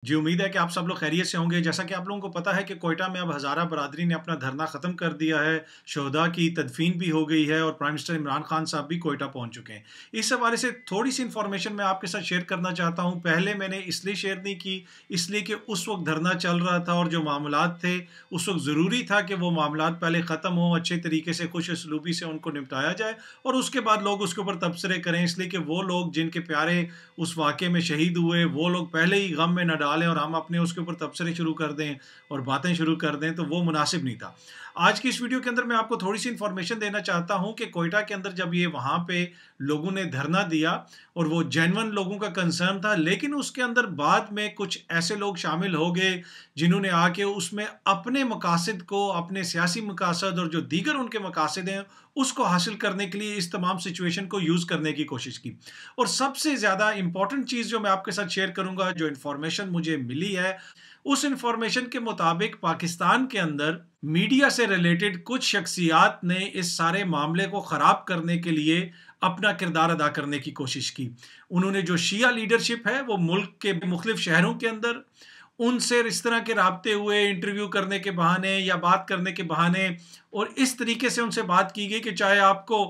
जी, उम्मीद है कि आप सब लोग खैरियत से होंगे। जैसा कि आप लोगों को पता है कि क्वेटा में अब हज़ारा बरादरी ने अपना धरना ख़त्म कर दिया है, शोहदा की तदफ़ीन भी हो गई है और प्राइम मिनिस्टर इमरान खान साहब भी क्वेटा पहुँच चुके हैं। इस हवाले से थोड़ी-सी इन्फॉर्मेशन मैं आपके साथ शेयर करना चाहता हूँ। पहले मैंने इसलिए शेयर नहीं की, इसलिए कि उस वक़्त धरना चल रहा था और जो मामलात थे, उस वक़्त ज़रूरी था कि वो मामलात पहले ख़त्म हों, अच्छे तरीके से, खुश उसलूबी से उनको निपटाया जाए और उसके बाद लोग उसके ऊपर तबसरे करें। इसलिए कि वो लोग जिनके प्यारे उस वाक़ये में शहीद हुए, वो लोग पहले ही गम में न डालें और हम अपने उसके ऊपर तबसरे शुरू कर दें और बातें शुरू कर दें, तो वो मुनासिब नहीं था। आज की इस वीडियो के अंदर मैं आपको थोड़ी-सी इन्फॉर्मेशन देना चाहता हूँ कि क्वेटा के अंदर जब ये वहाँ पे लोगों ने धरना दिया और वो जेन्युइन लोगों का कंसर्न था, लेकिन उसके अंदर बाद में कुछ ऐसे लोग शामिल हो गए, जिन्होंने आके उसमें अपने मकासद को, अपने सियासी मकासद और जो दीगर उनके मकासद हैं, उसको हासिल करने के लिए इस तमाम सिचुएशन को यूज़ करने की कोशिश की। और सबसे ज़्यादा इम्पोर्टेंट चीज़ जो मैं आपके साथ शेयर करूँगा, जो इन्फॉर्मेशन मुझे मिली है, उस इन्फॉर्मेशन के मुताबिक पाकिस्तान के अंदर मीडिया से रिलेटेड कुछ शख्सियात ने इस सारे मामले को ख़राब करने के लिए अपना किरदार अदा करने की कोशिश की। उन्होंने जो शिया लीडरशिप है, वो मुल्क के मुख्तलिफ शहरों के अंदर उनसे इस तरह के राब्ते हुए, इंटरव्यू करने के बहाने या बात करने के बहाने और इस तरीके से उनसे बात की गई कि चाहे आपको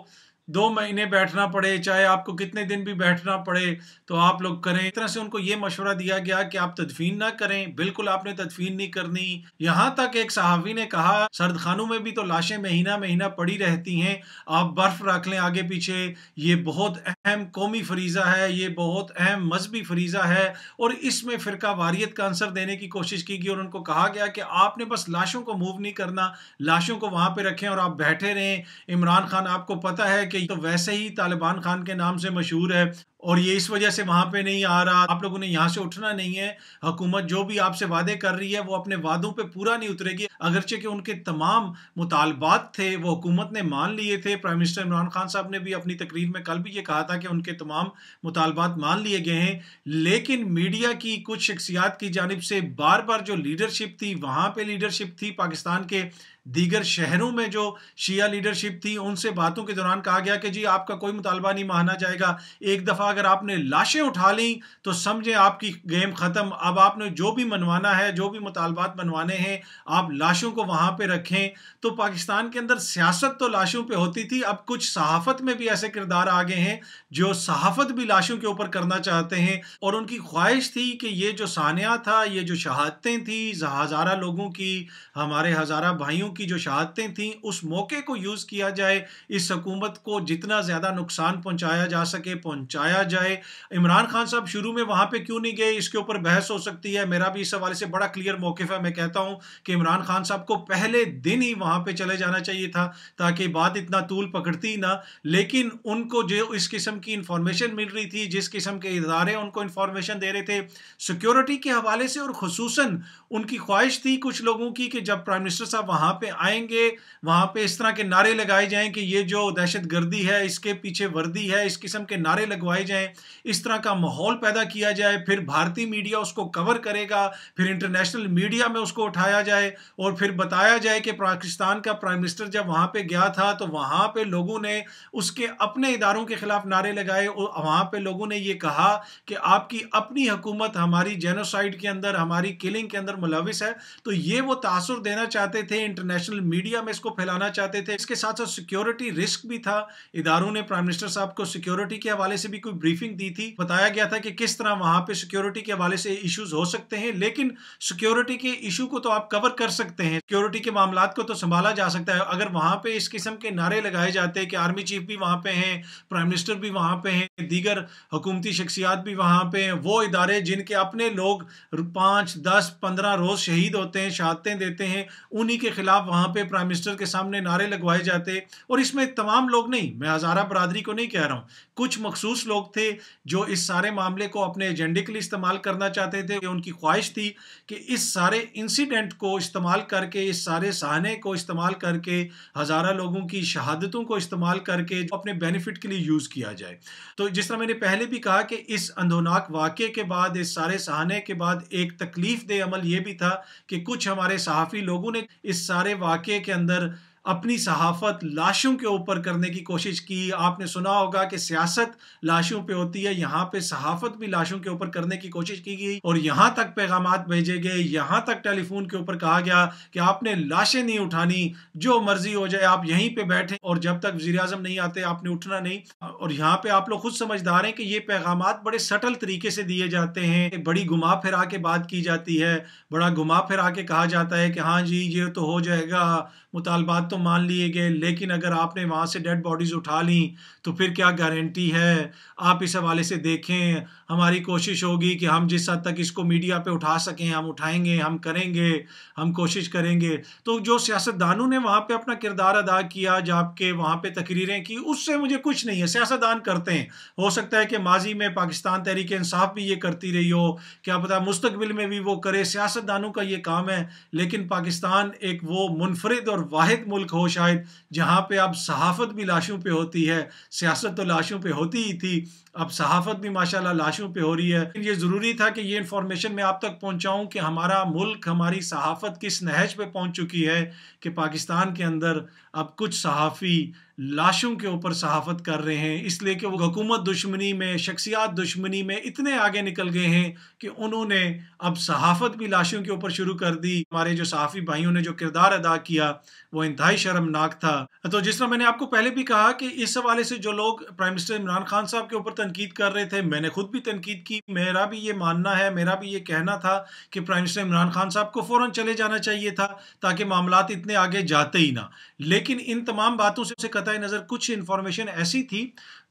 2 महीने बैठना पड़े, चाहे आपको कितने दिन भी बैठना पड़े, तो आप लोग करें। एक तरह से उनको ये मशवरा दिया गया कि आप तदफ़ीन ना करें, बिल्कुल आपने तदफ़ीन नहीं करनी। यहाँ तक एक सहाफ़ी ने कहा, सर्द खानों में भी तो लाशें महीना-महीना पड़ी रहती हैं, आप बर्फ़ रख लें आगे-पीछे, ये बहुत अहम कौमी फ़रीज़ा है, ये बहुत अहम मज़हबी फ़रीज़ा है और इसमें फ़िरक़ावारियत का अंसर देने की कोशिश की गई और उनको कहा गया कि आपने बस लाशों को मूव नहीं करना, लाशों को वहाँ पे रखें और आप बैठे रहें। इमरान खान आपको पता है कि तो वैसे ही तालिबान खान के नाम से मशहूर है और ये इस वजह से वहाँ पे नहीं आ रहा। आप लोगों ने यहाँ से उठना नहीं है। हुकूमत जो भी आपसे वादे कर रही है, वो अपने वादों पे पूरा नहीं उतरेगी। अगरचे कि उनके तमाम मुतालबात थे, वो हुकूमत ने मान लिए थे। प्राइम मिनिस्टर इमरान खान साहब ने भी अपनी तकरीर में कल भी ये कहा था कि उनके तमाम मुतालबात मान लिए गए हैं। लेकिन मीडिया की कुछ शख्सियात की जानिब से बार-बार जो लीडरशिप थी, वहाँ पे लीडरशिप थी, पाकिस्तान के दीगर शहरों में जो शिया लीडरशिप थी, उनसे बातों के दौरान कहा गया कि जी आपका कोई मुतालबा नहीं माना जाएगा। एक दफ़ा अगर आपने लाशें उठा ली, तो समझें आपकी गेम ख़त्म। अब आपने जो भी मनवाना है, जो भी मुतालबात मनवाने हैं, आप लाशों को वहाँ पे रखें। तो पाकिस्तान के अंदर सियासत तो लाशों पे होती थी, अब कुछ सहाफ़त में भी ऐसे किरदार आ गए हैं, जो सहाफ़त भी लाशों के ऊपर करना चाहते हैं और उनकी ख्वाहिश थी कि ये जो सानिया था, ये जो शहादतें थी, हज़ारा लोगों की, हमारे हज़ारा भाइयों की जो शहादतें थीं, उस मौके को यूज़ किया जाए, इस हुकूमत को जितना ज़्यादा नुकसान पहुँचाया जा सके, पहुँचाया जाए। इमरान खान साहब शुरू में वहाँ पे क्यों नहीं गए, इसके ऊपर बहस हो सकती है। मेरा भी इस हवाले से बड़ा क्लियर मौक़िफ़ है। मैं कहता हूँ कि इमरान खान साहब को पहले दिन ही वहाँ पे चले जाना चाहिए था, ताकि बात इतना तूल पकड़ती ना। लेकिन उनको जो इस किस्म की इन्फॉर्मेशन मिल रही थी, जिस किस्म के इदारे उनको इन्फॉर्मेशन दे रहे थे, सिक्योरिटी के हवाले से और ख़ुसूसन उनकी ख्वाहिश थी कुछ लोगों की कि जब प्राइम मिनिस्टर साहब वहाँ पे आएँगे, वहाँ पे इस तरह के नारे लगाए जाएँ कि ये जो दहशतगर्दी है, इसके पीछे वर्दी है, इस किस्म के नारे लगवाए जाएँ, इस तरह का माहौल पैदा किया जाए, फिर भारतीय मीडिया उसको कवर करेगा, फिर इंटरनेशनल मीडिया में उसको उठाया जाए और फिर बताया जाए कि पाकिस्तान का प्राइम मिनिस्टर जब वहाँ पे गया था, तो वहाँ पे लोगों ने उसके अपने इदारों के खिलाफ नारे लगाए और वहाँ पे लोगों ने ये कहा कि आपकी अपनी हुकूमत हमारी जेनोसाइड के अंदर, हमारी किलिंग के अंदर मुलविस है। तो ये वो तासुर देना चाहते थे, इंटरनेशनल मीडिया में इसको फैलाना चाहते थे। इसके साथ साथ सिक्योरिटी रिस्क भी था। इदारों ने प्राइम मिनिस्टर साहब को सिक्योरिटी के हवाले से भी कोई ब्रीफिंग दी थी। बताया गया था कि किस तरह वहाँ पे सिक्योरिटी के हवाले से इश्यूज हो सकते हैं, लेकिन सिक्योरिटी के इशू को तो आप कवर कर सकते हैं, सिक्योरिटी के मामलात को तो संभाला जा सकता है। अगर वहाँ पे इस किस्म के नारे लगाए जाते कि आर्मी चीफ भी वहाँ पे हैं, प्राइम मिनिस्टर भी वहाँ पे हैं, दीगर हुकूमती शख्सियात भी वहाँ पे हैं, वो इदारे जिनके अपने लोग 5, 10, 15 रोज़ शहीद होते हैं, शहादतें देते हैं, उन्हीं के खिलाफ वहाँ पे प्राइम मिनिस्टर के सामने नारे लगवाए जाते। और इसमें तमाम लोग नहीं, मैं हज़ारा बरादरी को नहीं कह रहा हूँ, कुछ मखसूस लोग थे जो इस सारे मामले को अपने एजेंडे के लिए इस्तेमाल करना चाहते थे। उनकी ख्वाहिश थी कि इस सारे इंसिडेंट को इस्तेमाल करके, इस सारे सहाने को इस्तेमाल करके, हज़ारा लोगों की शहादतों को इस्तेमाल करके अपने बेनिफिट के लिए यूज़ किया जाए। तो जिस तरह मैंने पहले भी कहा कि इस अंधोनाक वाक़ये के बाद, इस सारे सहाने के बाद एक तकलीफ दे अमल ये भी था कि कुछ हमारे सहाफ़ी लोगों ने इस सारे वाक़ये के अंदर अपनी सहाफ़त लाशों के ऊपर करने की कोशिश की। आपने सुना होगा कि सियासत लाशों पे होती है, यहाँ पे सहाफ़त भी लाशों के ऊपर करने की कोशिश की गई और यहाँ तक पैगामात भेजे गए, यहाँ तक टेलीफोन के ऊपर कहा गया कि आपने लाशें नहीं उठानी, जो मर्जी हो जाए आप यहीं पे बैठे और जब तक वज़ीर-ए-आज़म नहीं आते आपने उठना नहीं। और यहाँ पे आप लोग खुद समझदार हैं कि ये पैगामात बड़े सटल तरीके से दिए जाते हैं, बड़ी घुमा फिरा के बात की जाती है, बड़ा घुमा फिरा के कहा जाता है कि हाँ जी ये तो हो जाएगा, मुतालबात तो मान लिए गए, लेकिन अगर आपने वहाँ से डेड बॉडीज़ उठा ली तो फिर क्या गारंटी है। आप इस हवाले से देखें, हमारी कोशिश होगी कि हम जिस हद तक इसको मीडिया पे उठा सकें हम उठाएंगे, हम करेंगे, हम कोशिश करेंगे। तो जो सियासतदानों ने वहाँ पे अपना किरदार अदा किया, जाके वहाँ पे तकरीरें की, उससे मुझे कुछ नहीं है। सियासतदान करते हैं, हो सकता है कि माजी में पाकिस्तान तहरीक इंसाफ भी ये करती रही हो, क्या पता मुस्तकबिल में भी वो करे, सियासतदानों का ये काम है। लेकिन पाकिस्तान एक वो मुनफरिद और वाहिद मुल्क हो शायद जहाँ पे अब सहाफ़त भी लाशों पे होती है। सियासत तो लाशों पे होती ही थी, अब सहाफ़त भी माशाल्लाह लाशों पे हो रही है। ये ज़रूरी था कि ये इन्फॉर्मेशन मैं आप तक पहुँचाऊँ कि हमारा मुल्क, हमारी सहाफ़त किस नहज पे पहुँच चुकी है कि पाकिस्तान के अंदर अब कुछ सहाफ़ी लाशों के ऊपर सहाफ़त कर रहे हैं, इसलिए कि वो हुकूमत दुश्मनी में, शख्सियात दुश्मनी में इतने आगे निकल गए हैं कि उन्होंने अब सहाफ़त भी लाशों के ऊपर शुरू कर दी। हमारे जो सहाफ़ी भाइयों ने जो किरदार अदा किया वो इंतहाई शर्मनाक था। तो जिस तरह मैंने आपको पहले भी कहा कि इस हवाले से जो लोग प्राइम मिनिस्टर इमरान खान साहब के ऊपर तनकीद कर रहे थे, मैंने खुद भी तनकीद की। मेरा भी ये मानना है, मेरा भी ये कहना था कि प्राइम मिनिस्टर इमरान खान साहब को फ़ौरन चले जाना चाहिए था ताकि मामलात इतने आगे जाते ही ना। लेकिन इन तमाम बातों से कतई नज़र कुछ इन्फॉर्मेशन ऐसी थी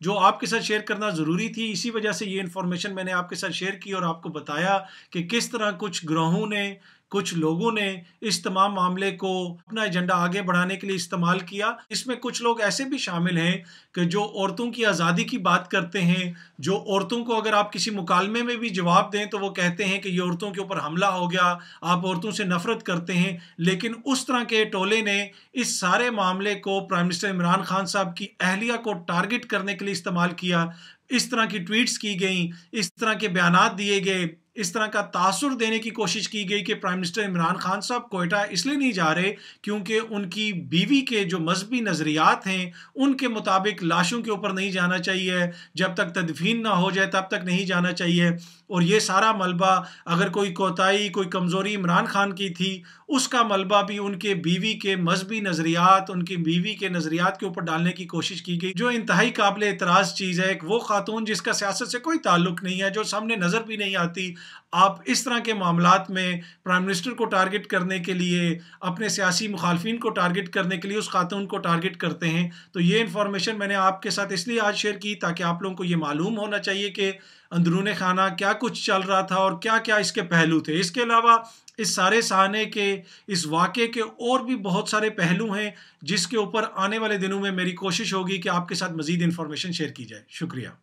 जो आपके साथ शेयर करना ज़रूरी थी। इसी वजह से ये इन्फॉर्मेशन मैंने आपके साथ शेयर की और आपको बताया कि किस तरह कुछ ग्रोहों ने, कुछ लोगों ने इस तमाम मामले को अपना एजेंडा आगे बढ़ाने के लिए इस्तेमाल किया। इसमें कुछ लोग ऐसे भी शामिल हैं कि जो औरतों की आज़ादी की बात करते हैं, जो औरतों को अगर आप किसी मुकालमे में भी जवाब दें तो वो कहते हैं कि ये औरतों के ऊपर हमला हो गया, आप औरतों से नफ़रत करते हैं। लेकिन उस तरह के टोले ने इस सारे मामले को प्राइम मिनिस्टर इमरान खान साहब की अहलिया को टारगेट करने के लिए इस्तेमाल किया। इस तरह की ट्वीट्स की गई, इस तरह के बयानात दिए गए, इस तरह का तासुर देने की कोशिश की गई कि प्राइम मिनिस्टर इमरान खान साहब कोयटा इसलिए नहीं जा रहे क्योंकि उनकी बीवी के जो मजहबी नज़रियात हैं उनके मुताबिक लाशों के ऊपर नहीं जाना चाहिए, जब तक तदफीन ना हो जाए तब तक नहीं जाना चाहिए। और ये सारा मलबा, अगर कोई कोताही, कोई कमज़ोरी इमरान खान की थी, उसका मलबा भी उनके बीवी के मजहबी नज़रियात, उनकी बीवी के नज़रियात के ऊपर डालने की कोशिश की गई, जो इंतहाई काबिल एतराज़ चीज़ है। एक वो खातून जिसका सियासत से कोई ताल्लुक नहीं है, जो सामने नज़र भी नहीं आती, आप इस तरह के मामलात में प्राइम मिनिस्टर को टारगेट करने के लिए, अपने सियासी मुखालफिन को टारगेट करने के लिए उस खातून को टारगेट करते हैं। तो ये इन्फॉर्मेशन मैंने आपके साथ इसलिए आज शेयर की ताकि आप लोगों को ये मालूम होना चाहिए कि अंदरूने खाना क्या कुछ चल रहा था और क्या क्या इसके पहलू थे। इसके अलावा इस सारे सहाने के, इस वाक़े के और भी बहुत सारे पहलू हैं जिसके ऊपर आने वाले दिनों में मेरी कोशिश होगी कि आपके साथ मज़ीद इन्फॉर्मेशन शेयर की जाए। शुक्रिया।